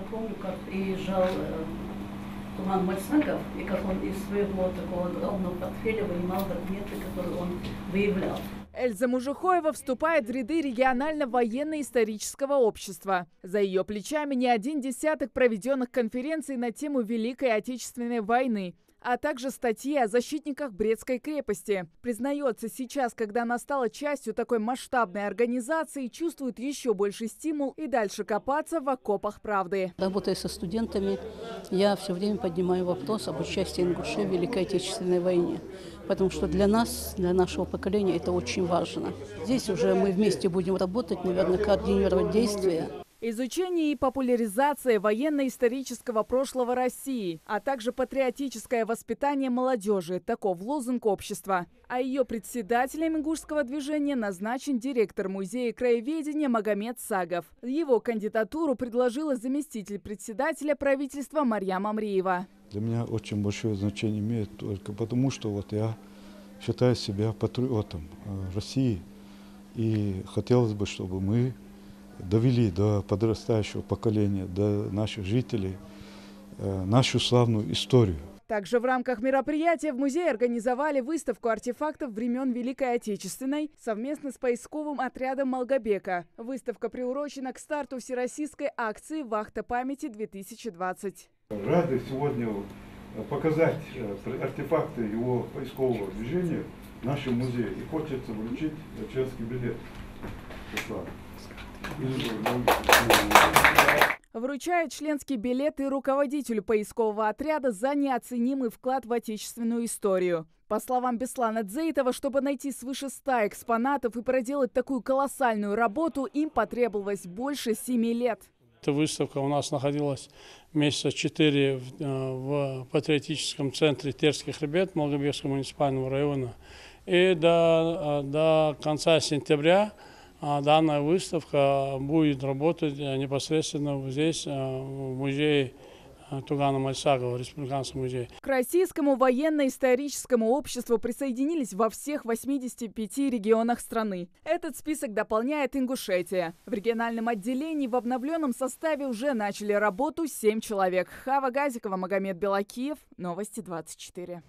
помню, как приезжал Туман Мальсагов, и как он из своего такого огромного портфеля вынимал документы, которые он выявлял. Эльза Мужухоева вступает в ряды регионального военно-исторического общества. За ее плечами не один десяток проведенных конференций на тему Великой Отечественной войны, а также статьи о защитниках Брестской крепости. Признается, сейчас, когда она стала частью такой масштабной организации, чувствует еще больший стимул и дальше копаться в окопах правды. Работая со студентами, я все время поднимаю вопрос об участии ингушей в Великой Отечественной войне. Потому что для нас, для нашего поколения это очень важно. Здесь уже мы вместе будем работать, наверное, координировать действия. Изучение и популяризация военно-исторического прошлого России, а также патриотическое воспитание молодежи – таков лозунг общества. А ее председателем ингушского движения назначен директор музея краеведения Магомед Сагов. Его кандидатуру предложила заместитель председателя правительства Марьям Амриева. Для меня очень большое значение имеет только потому, что вот я считаю себя патриотом России. И хотелось бы, чтобы мы довели до подрастающего поколения, до наших жителей нашу славную историю. Также в рамках мероприятия в музее организовали выставку артефактов времен Великой Отечественной совместно с поисковым отрядом Малгобека. Выставка приурочена к старту всероссийской акции «Вахта памяти-2020». Рады сегодня показать артефакты его поискового движения в нашем музее. И хочется вручить членский билет. Вручают членский билет и руководителю поискового отряда за неоценимый вклад в отечественную историю. По словам Беслана Дзейтова, чтобы найти свыше 100 экспонатов и проделать такую колоссальную работу, им потребовалось больше 7 лет. Эта выставка у нас находилась месяца 4 в патриотическом центре Терский хребет Малгобекского муниципального района. И до конца сентября данная выставка будет работать непосредственно здесь, в музее Тугана Мальсагова, Республиканском музее. К Российскому военно-историческому обществу присоединились во всех 85 регионах страны. Этот список дополняет Ингушетия. В региональном отделении в обновленном составе уже начали работу 7 человек. Хава Газикова, Магомед Белакиев. Новости 24.